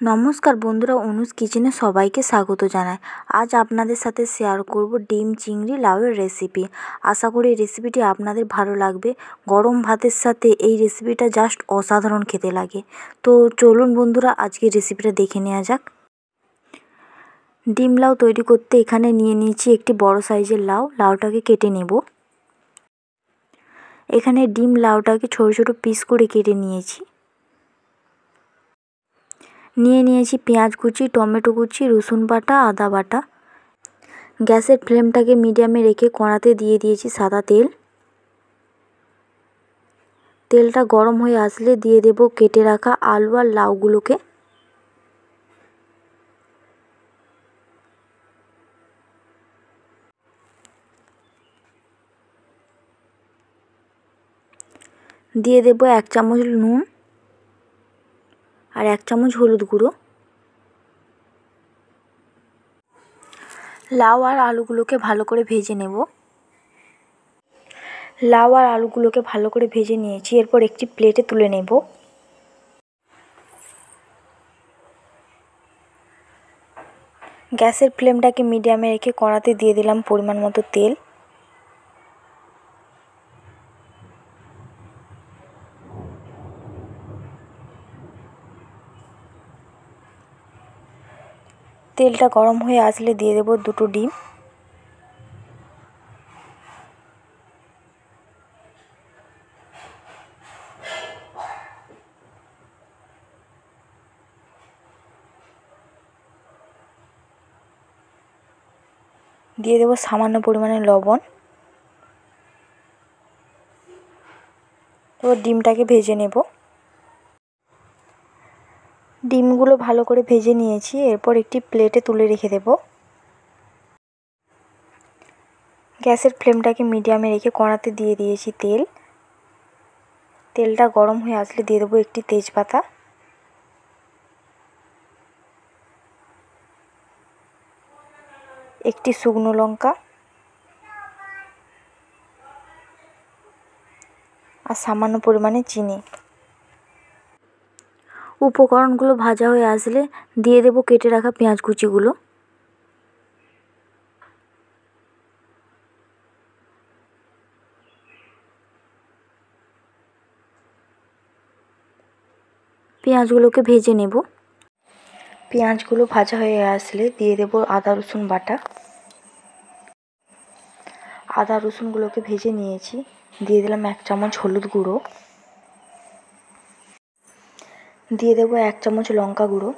নমস্কার বন্ধুরা, অনুজ কিচেনে সবাইকে স্বাগত জানাই। আজ আপনাদের সাথে শেয়ার করব ডিম চিংড়ি লাউয়ের রেসিপি। আশা করি রেসিপিটি আপনাদের ভালো লাগবে। গরম ভাতের সাথে এই রেসিপিটা জাস্ট অসাধারণ খেতে লাগে। তো চলুন বন্ধুরা, আজকে রেসিপিটা দেখে নেওয়া যাক। ডিম লাউ তৈরি করতে এখানে নিয়ে নিয়েছি একটি বড় সাইজের লাউটাকে কেটে নেব। এখানে ডিম লাউটাকে ছোট ছোট পিস করে কেটে নিয়েছি। নিয়ে নিয়েছি পেঁয়াজ কুচি, টমেটো কুচি, রসুন বাটা, আদা বাটা। গ্যাসের ফ্লেমটাকে মিডিয়ামে রেখে কড়াতে দিয়ে দিয়েছি সাদা তেল। তেলটা গরম হয়ে আসলে দিয়ে দেব কেটে রাখা আলু আর লাউগুলোকে। দিয়ে দেব 1 চামচ নুন আর 1 চামচ হলুদ গুঁড়ো। লাউ আর আলুগুলোকে ভালো করে ভেজে নেব। লাউ আর আলুগুলোকে ভালো করে ভেজে নিয়েছি। এরপর একটি প্লেটে তুলে নেব। গ্যাসের ফ্লেমটাকে মিডিয়ামে রেখে কড়াতে দিয়ে দিলাম পরিমাণ মতো তেল। তেলটা গরম হয়ে আসলে দিয়ে দেব 2টো ডিম। দিয়ে দেব সামান্য পরিমাণে লবণ। এবার ডিমটাকে ভেজে নেব। ডিমগুলো ভালো করে ভেজে নিয়েছি। এরপর একটি প্লেটে তুলে রেখে দেব। গ্যাসের ফ্লেমটাকে মিডিয়ামে রেখে কড়াতে দিয়ে দিয়েছি তেল। তেলটা গরম হয়ে আসলে দিয়ে দেবো একটি তেজপাতা, একটি শুকনো লঙ্কা আর সামান্য পরিমাণে চিনি। উপকরণগুলো ভাজা হয়ে আসলে দিয়ে দেব কেটে রাখা পেঁয়াজ কুচিগুলো। পেঁয়াজগুলোকে ভেজে নেব। পেঁয়াজগুলো ভাজা হয়ে আসলে দিয়ে দেব আদা রসুন বাটা। আদা রসুনগুলোকে ভেজে নিয়েছি। দিয়ে দিলাম 1 চামচ হলুদ গুঁড়ো। দিয়ে দেব 1 চামচ লঙ্কা গুঁড়ো।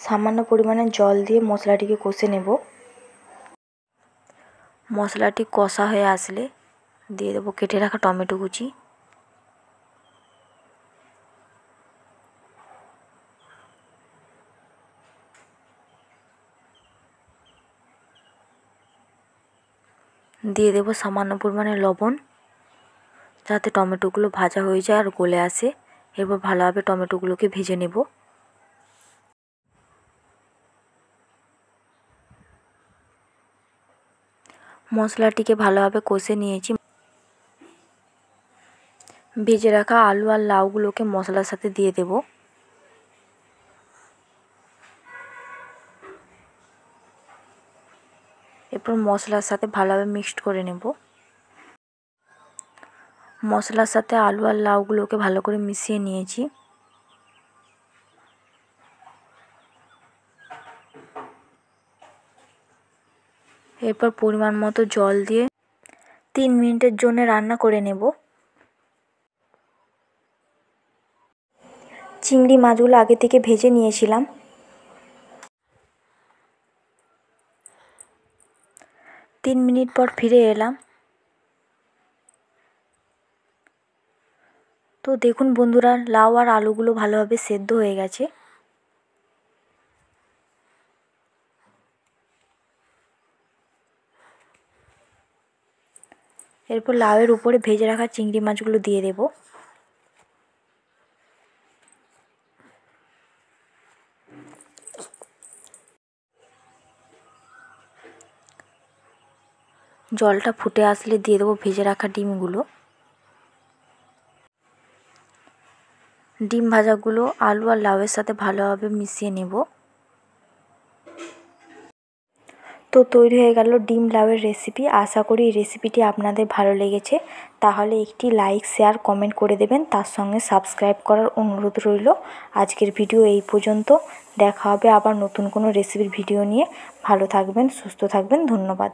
সামান্য পরিমাণে জল দিয়ে মশলাটিকে কষে নেব। মশলাটি কষা হয়ে আসলে দিয়ে দেব কেটে রাখা টমেটো কুচি। দিয়ে দেব সামান্য পরিমাণে লবণ, যাতে টমেটোগুলো ভাজা হয়ে যায় আর গলে আসে। এরপর ভালোভাবে টমেটোগুলোকে ভেজে নেব। মশলাটিকে ভালোভাবে কষে নিয়েছি। ভেজে রাখা আলু আর লাউগুলোকে মশলার সাথে দিয়ে দেব। এরপর মশলার সাথে ভালোভাবে মিক্সড করে নেব। মশলার সাথে আলু আর লাউগুলোকে ভালো করে মিশিয়ে নিয়েছি। এরপর পরিমাণ মতো জল দিয়ে 3 মিনিটের জন্য রান্না করে নেব। চিংড়ি মাছগুলো আগে থেকে ভেজে নিয়েছিলাম। 3 মিনিট পর ফিরে এলাম। তো দেখুন বন্ধুরা, লাউ আর আলুগুলো ভালোভাবে সেদ্ধ হয়ে গেছে। এরপর লাউয়ের উপরে ভেজে রাখা চিংড়ি মাছগুলো দিয়ে দেব। জলটা ফুটে আসলে দিয়ে দেবো ভেজে রাখা ডিমগুলো। ডিম ভাজাগুলো আলু আর লাউয়ের সাথে ভালোভাবে মিশিয়ে নেব। তো তৈরি হয়ে গেল ডিম লাউয়ের রেসিপি। আশা করি এই রেসিপিটি আপনাদের ভালো লেগেছে। তাহলে একটি লাইক, শেয়ার, কমেন্ট করে দেবেন। তার সঙ্গে সাবস্ক্রাইব করার অনুরোধ রইল। আজকের ভিডিও এই পর্যন্ত। দেখা হবে আবার নতুন কোনো রেসিপির ভিডিও নিয়ে। ভালো থাকবেন, সুস্থ থাকবেন। ধন্যবাদ।